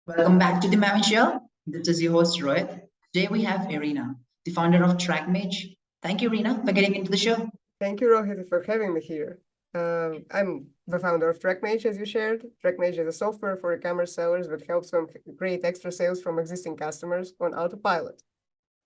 Welcome back to the Maven Show. This is your host Rohit. Today we have Irina, the founder of TrackMage. Thank you, Irina, for getting into the show. Thank you, Rohit, for having me here. I'm the founder of TrackMage, as you shared. TrackMage is a software for e-commerce sellers that helps them create extra sales from existing customers on autopilot.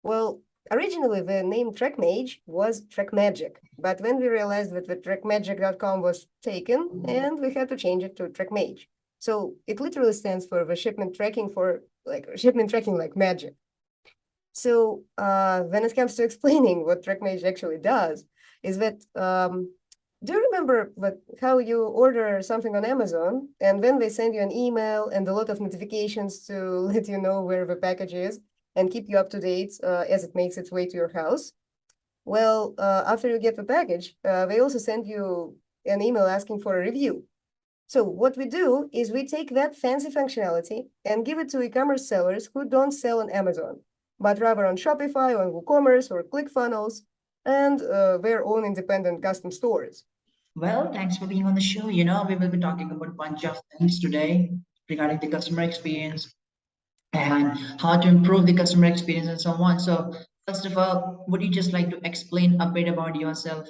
Well, originally the name TrackMage was TrackMagic, but when we realized that the trackmagic.com was taken, and we had to change it to TrackMage. So it literally stands for the shipment tracking like magic. So when it comes to explaining what TrackMage actually does, is that do you remember how you order something on Amazon and then they send you an email and a lot of notifications to let you know where the package is and keep you up to date as it makes its way to your house? Well, after you get the package, they also send you an email asking for a review. So what we do is we take that fancy functionality and give it to e-commerce sellers who don't sell on Amazon, but rather on Shopify, on WooCommerce, or ClickFunnels, and their own independent custom stores. Well, thanks for being on the show. We will be talking about a bunch of things today regarding the customer experience and how to improve the customer experience and so on. So, first of all, would you just like to explain a bit about yourself,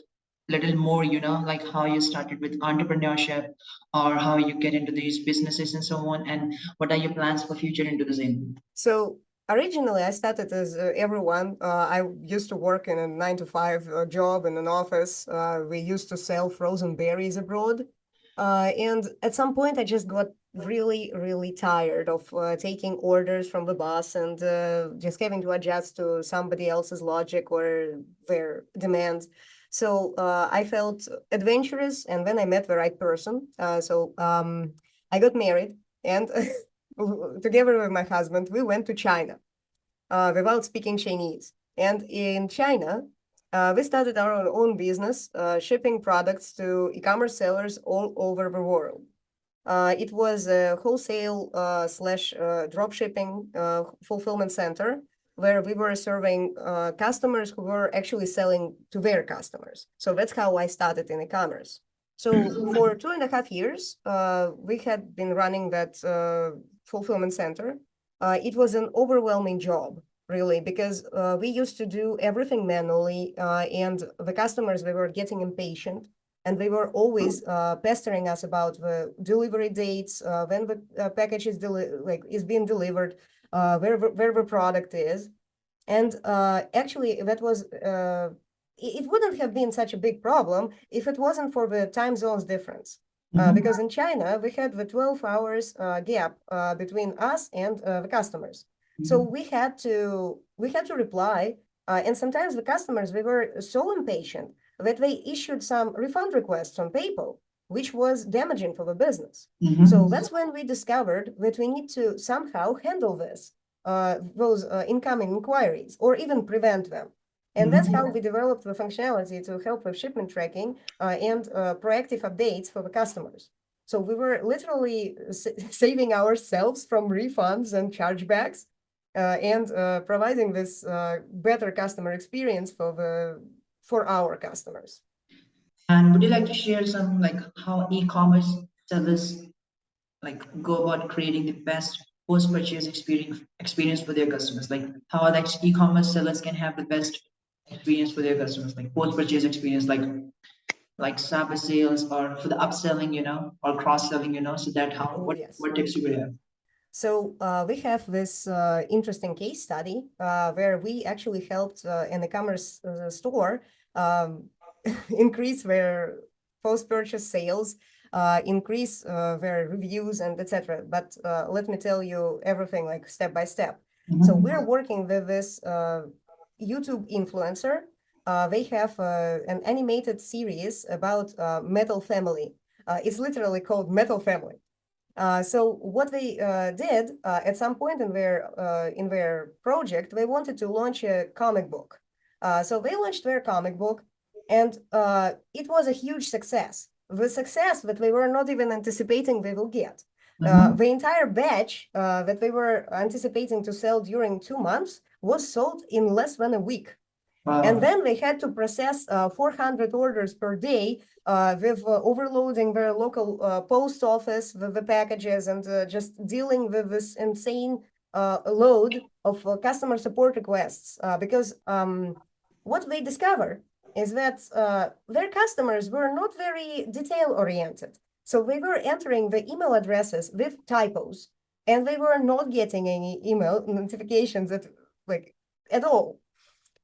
a little more, like how you started with entrepreneurship or how you get into these businesses and so on, and what are your plans for future into the same? So originally, I started as everyone. I used to work in a 9 to 5 job in an office. We used to sell frozen berries abroad. And at some point, I just got really, really tired of taking orders from the boss and just having to adjust to somebody else's logic or their demands. So I felt adventurous, and then I met the right person. I got married, and together with my husband, we went to China without speaking Chinese. And in China, we started our own business, shipping products to e-commerce sellers all over the world. It was a wholesale slash drop shipping fulfillment center where we were serving customers who were actually selling to their customers. So that's how I started in e-commerce. So for 2.5 years, we had been running that fulfillment center. It was an overwhelming job, really, because we used to do everything manually, and the customers, they were getting impatient, and they were always pestering us about the delivery dates, when the package is being delivered, where the product is. And actually, that was it wouldn't have been such a big problem if it wasn't for the time zones difference. Because in China, we had the 12 hours gap between us and the customers. So we had to reply, and sometimes the customers, they were so impatient that they issued some refund requests on PayPal, which was damaging for the business. So that's when we discovered that we need to somehow handle those incoming inquiries, or even prevent them. And that's how we developed the functionality to help with shipment tracking and proactive updates for the customers. So we were literally saving ourselves from refunds and chargebacks and providing this better customer experience for our customers. And would you like to share some like how e-commerce sellers like go about creating the best post-purchase experience for their customers? Like how like e-commerce sellers can have the best experience for their customers, like post-purchase experience, like service sales or for the upselling, or cross-selling, so that how Yes. what tips you would have? So we have this interesting case study where we actually helped an e-commerce store increase their post-purchase sales, increase their reviews, and etc. But let me tell you everything like step by step. So we're working with this YouTube influencer. They have an animated series about Metal Family. It's literally called Metal Family. So what they did at some point in their project, they wanted to launch a comic book. So they launched their comic book, and it was a huge success. The success that they were not even anticipating they will get. The entire batch that they were anticipating to sell during 2 months was sold in less than a week. And Wow. then they had to process 400 orders per day with overloading their local post office with the packages and just dealing with this insane load of customer support requests. Because what they discovered is that their customers were not very detail-oriented. So they were entering the email addresses with typos, and they were not getting any email notifications at all.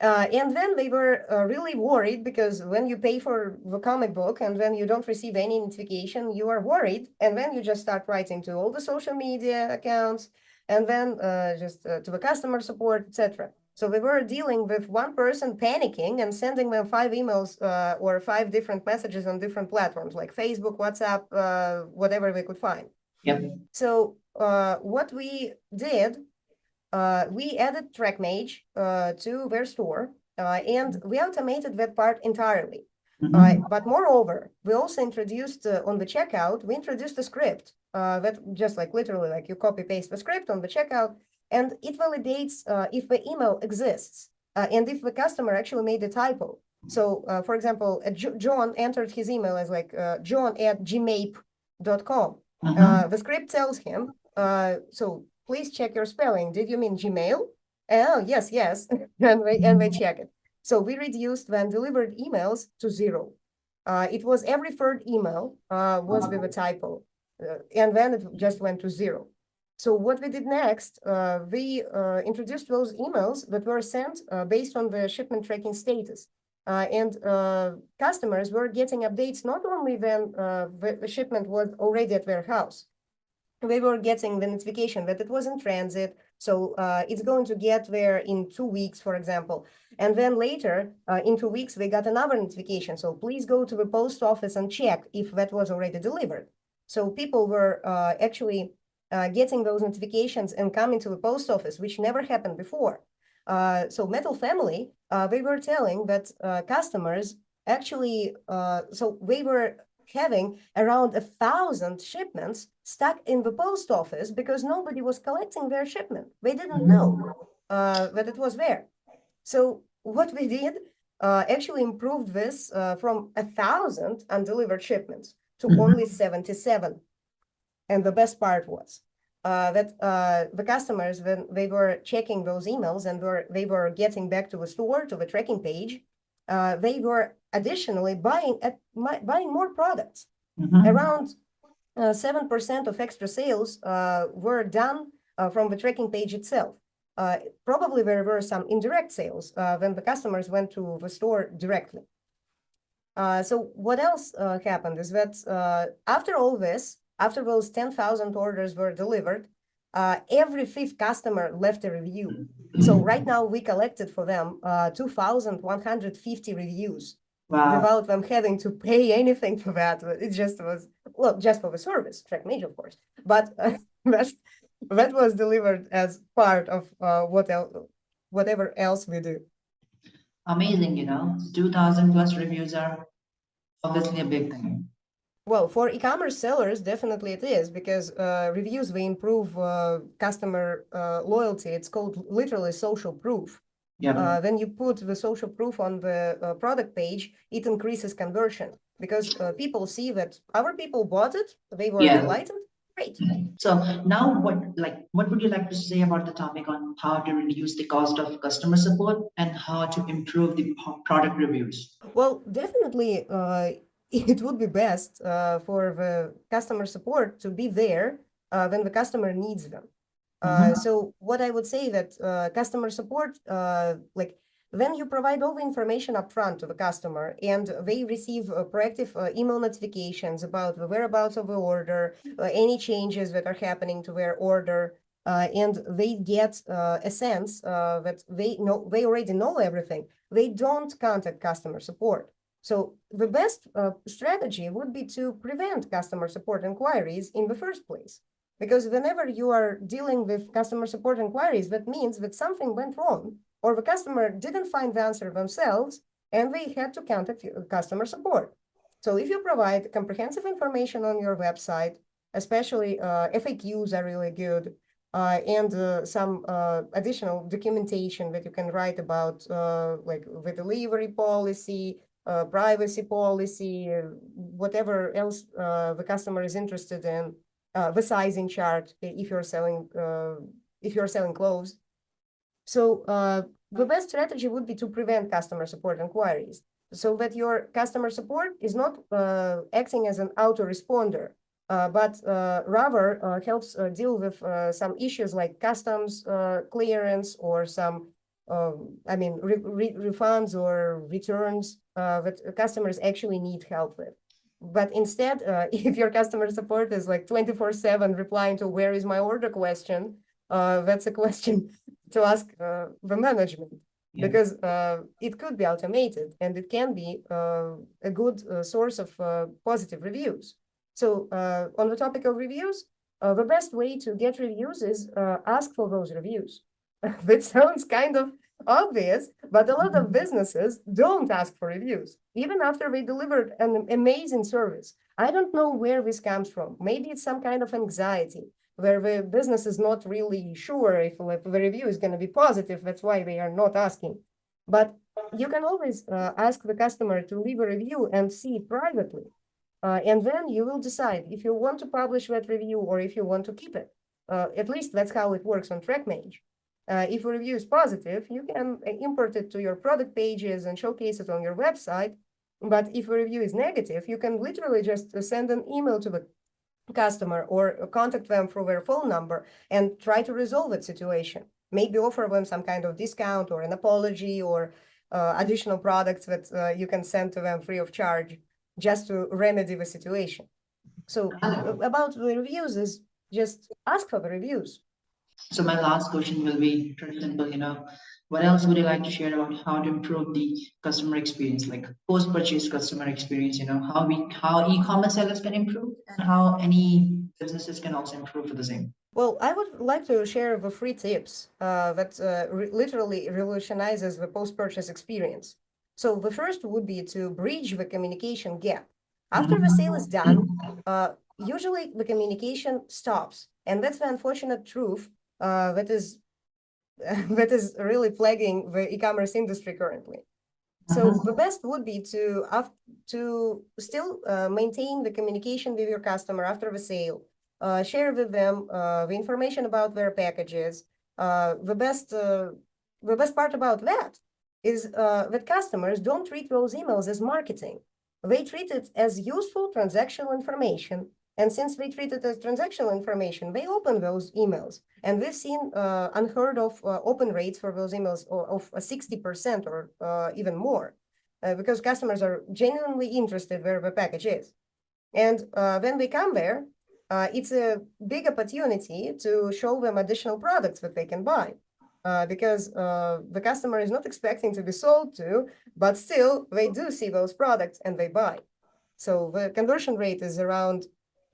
And then they were really worried because when you pay for the comic book and then you don't receive any notification, you are worried. And then you just start writing to all the social media accounts and then to the customer support, etc. So we were dealing with one person panicking and sending them 5 emails or 5 different messages on different platforms like Facebook, WhatsApp, whatever we could find. Yep. So what we did, we added TrackMage to their store, and we automated that part entirely. But moreover, we also introduced on the checkout, we introduced a script that just like literally like you copy paste the script on the checkout, and it validates if the email exists and if the customer actually made a typo. So, for example, John entered his email as like john@gmail.com. The script tells him, so please check your spelling. Did you mean Gmail? Oh, yes, yes. and they check it. So we reduced when delivered emails to 0. It was every third email was with a typo, and then it just went to 0. So what we did next, we introduced those emails that were sent based on the shipment tracking status. And customers were getting updates not only when the shipment was already at their house. They were getting the notification that it was in transit. So it's going to get there in 2 weeks, for example. And then later, in 2 weeks, they got another notification. So please go to the post office and check if that was already delivered. So people were actually getting those notifications and coming to the post office, which never happened before. So Metal Family, they were telling that customers actually, so they were having around 1,000 shipments stuck in the post office because nobody was collecting their shipment. They didn't know that it was there. So what we did actually improved this from 1,000 undelivered shipments to only 77. And the best part was that the customers, when they were checking those emails and they were getting back to the store, to the tracking page, they were additionally buying more products. Around 7% of extra sales were done from the tracking page itself. Probably there were some indirect sales when the customers went to the store directly. So what else happened is that after all this, after those 10,000 orders were delivered, every 5th customer left a review. So right now we collected for them 2,150 reviews. Wow. Without them having to pay anything for that. It just was, well, just for the service, TrackMage, of course. But that was delivered as part of whatever else we do. Amazing, 2,000 plus reviews are obviously a big thing. Well, for e-commerce sellers, definitely it is, because reviews, they improve customer loyalty. It's called literally social proof. Yeah. When you put the social proof on the product page, it increases conversion because people see that our people bought it, they were delighted. Great. So now what would you like to say about the topic on how to reduce the cost of customer support and how to improve the product reviews? Well, definitely it would be best for the customer support to be there when the customer needs them. So what I would say that customer support, like when you provide all the information up front to the customer and they receive proactive email notifications about the whereabouts of the order, any changes that are happening to their order, and they get a sense that they already know everything, they don't contact customer support. So the best strategy would be to prevent customer support inquiries in the first place. Because whenever you are dealing with customer support inquiries, that means that something went wrong or the customer didn't find the answer themselves and they had to contact customer support. So if you provide comprehensive information on your website, especially FAQs are really good, and some additional documentation that you can write about, like the delivery policy, privacy policy, whatever else the customer is interested in, the sizing chart if you're selling clothes. So the best strategy would be to prevent customer support inquiries, so that your customer support is not acting as an autoresponder, but rather helps deal with some issues like customs clearance or some, refunds or returns that customers actually need help with. But instead, if your customer support is like 24/7 replying to "where is my order" question, that's a question to ask the management. Yeah. Because it could be automated and it can be a good source of positive reviews. So on the topic of reviews, the best way to get reviews is ask for those reviews. That sounds kind of obvious, but a lot of businesses don't ask for reviews, even after they delivered an amazing service. I don't know where this comes from. Maybe it's some kind of anxiety, where the business is not really sure if the review is going to be positive. That's why they are not asking. But you can always ask the customer to leave a review and see it privately. And then you will decide if you want to publish that review or if you want to keep it. At least that's how it works on TrackMage. If a review is positive, you can import it to your product pages and showcase it on your website. But if a review is negative, you can literally just send an email to the customer or contact them through their phone number and try to resolve that situation. Maybe offer them some kind of discount or an apology or additional products that you can send to them free of charge just to remedy the situation. So about the reviews is just ask for the reviews. So my last question will be pretty simple, what else would you like to share about how to improve the customer experience, like post-purchase customer experience, how e-commerce sellers can improve and how any businesses can also improve for the same? Well, I would like to share the 3 tips that literally revolutionizes the post-purchase experience. So the first would be to bridge the communication gap. After the sale is done, usually the communication stops. And that's the unfortunate truth that is really plaguing the e-commerce industry currently. So the best would be to still maintain the communication with your customer after the sale, share with them the information about their packages. The best part about that is that customers don't treat those emails as marketing. They treat it as useful transactional information. And since they treat it as transactional information, they open those emails. And we've seen unheard of open rates for those emails of 60% or even more, because customers are genuinely interested where the package is. And when they come there, it's a big opportunity to show them additional products that they can buy. Because the customer is not expecting to be sold to, but still they do see those products and they buy. So the conversion rate is around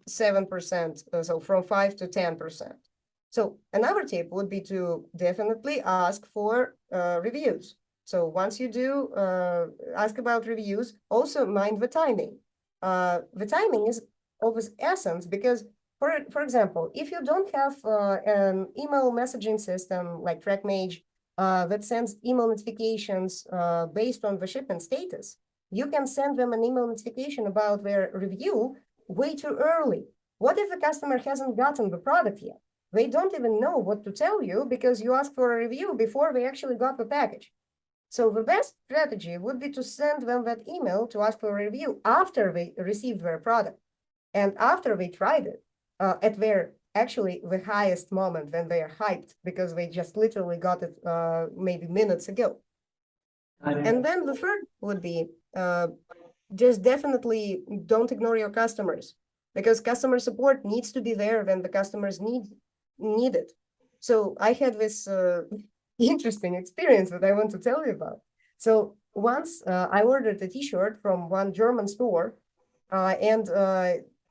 7%, so from 5 to 10%. So another tip would be to definitely ask for reviews. So once you do ask about reviews, also mind the timing. The timing is of essence because, for example, if you don't have an email messaging system like TrackMage that sends email notifications based on the shipment status, you can send them an email notification about their review way too early. What if the customer hasn't gotten the product yet? They don't even know what to tell you because you asked for a review before they actually got the package. So the best strategy would be to send them that email to ask for a review after they received their product and after they tried it at their actually the highest moment when they are hyped because they just literally got it maybe minutes ago. And then the third would be just definitely don't ignore your customers, because customer support needs to be there when the customers need it. So I had this interesting experience that I want to tell you about. So once I ordered a t-shirt from one German store, and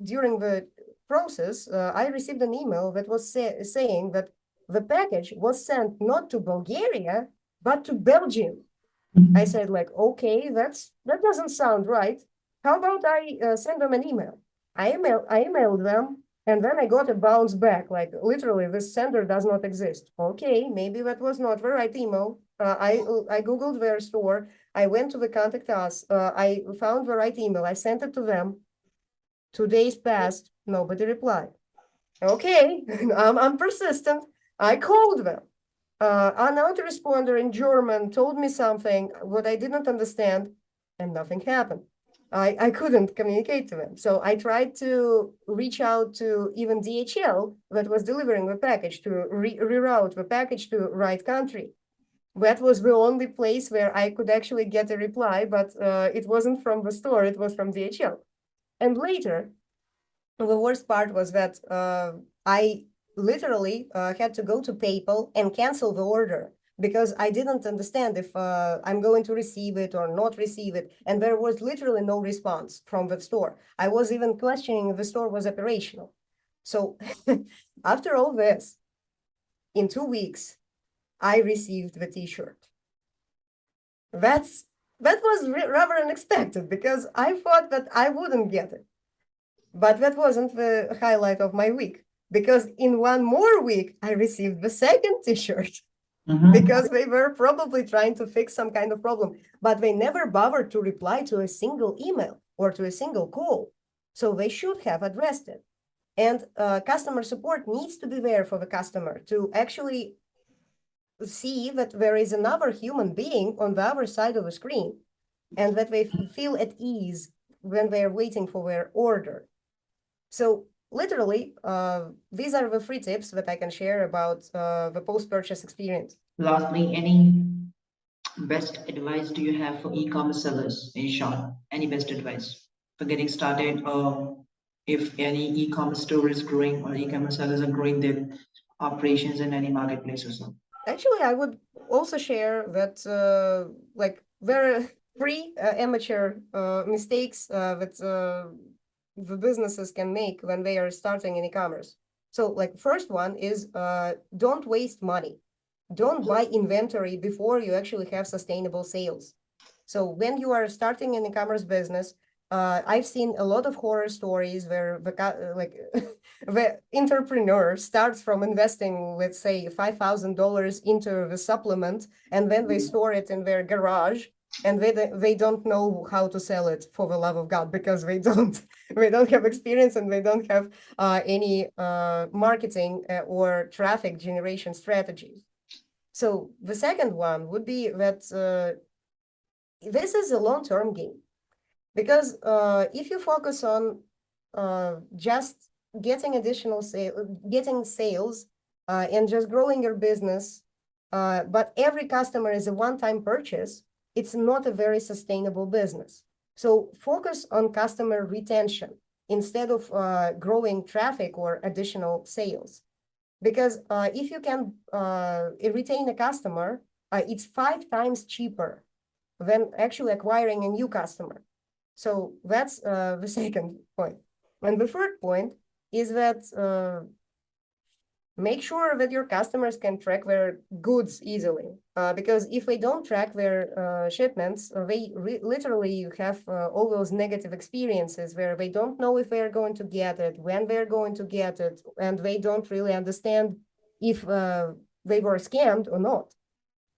during the process, I received an email that was saying that the package was sent not to Bulgaria, but to Belgium. I said, like, okay, that doesn't sound right. How about I send them an email? I emailed them, And then I got a bounce back, like literally this sender does not exist. Okay, maybe that was not the right email. I Googled their store. I went to the contact us. I found the right email. I sent it to them. 2 days passed. Nobody replied. Okay, I'm persistent. I called them. An autoresponder in German told me something what I didn't understand, and nothing happened. I couldn't communicate to them. So I tried to reach out to even DHL that was delivering the package to reroute the package to right country. That was the only place where I could actually get a reply, but it wasn't from the store, it was from DHL. And later, the worst part was that I literally had to go to PayPal and cancel the order because I didn't understand if I'm going to receive it or not receive it. And there was literally no response from the store. I was even questioning if the store was operational. So after all this, in 2 weeks, I received the t-shirt. That was rather unexpected because I thought that I wouldn't get it. But that wasn't the highlight of my week because in one more week, I received the second t-shirt because they were probably trying to fix some kind of problem, but they never bothered to reply to a single email or to a single call. So they should have addressed it. And customer support needs to be there for the customer to actually see that there is another human being on the other side of the screen and that they feel at ease when they're waiting for their order. So literally, these are the 3 tips that I can share about the post-purchase experience. Lastly, any best advice do you have for e-commerce sellers in short? Any best advice for getting started, or if any e-commerce store is growing or e-commerce sellers are growing their operations in any marketplace or so? Actually, I would also share that like there are 3 amateur mistakes that the businesses can make when they are starting in e-commerce. So like first one is don't waste money. Don't buy inventory before you actually have sustainable sales. So when you are starting an e-commerce business, I've seen a lot of horror stories where the entrepreneur starts from investing, let's say, $5,000 into the supplement, and then they store it in their garage, and they don't know how to sell it for the love of God because they don't have experience and they don't have any marketing or traffic generation strategies. So the second one would be that this is a long-term game because if you focus on just getting additional sales and just growing your business, but every customer is a one-time purchase, it's not a very sustainable business. So focus on customer retention instead of growing traffic or additional sales. Because if you can retain a customer, it's 5 times cheaper than actually acquiring a new customer. So that's the second point. And the third point is that make sure that your customers can track their goods easily. Because if they don't track their shipments, they literally have all those negative experiences where they don't know if they're going to get it, when they're going to get it, and they don't really understand if they were scammed or not.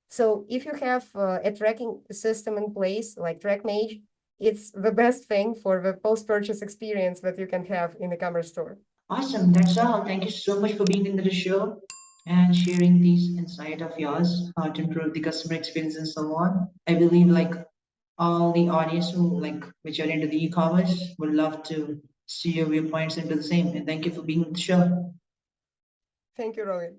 So if you have a tracking system in place like TrackMage, it's the best thing for the post-purchase experience that you can have in the commerce store. Awesome. That's all. Thank you so much for being in the show and sharing these insight of yours, how to improve the customer experience and so on. I believe like all the audience who like which are into the e-commerce would love to see your viewpoints into the same. And thank you for being on the show. Thank you, Rohit.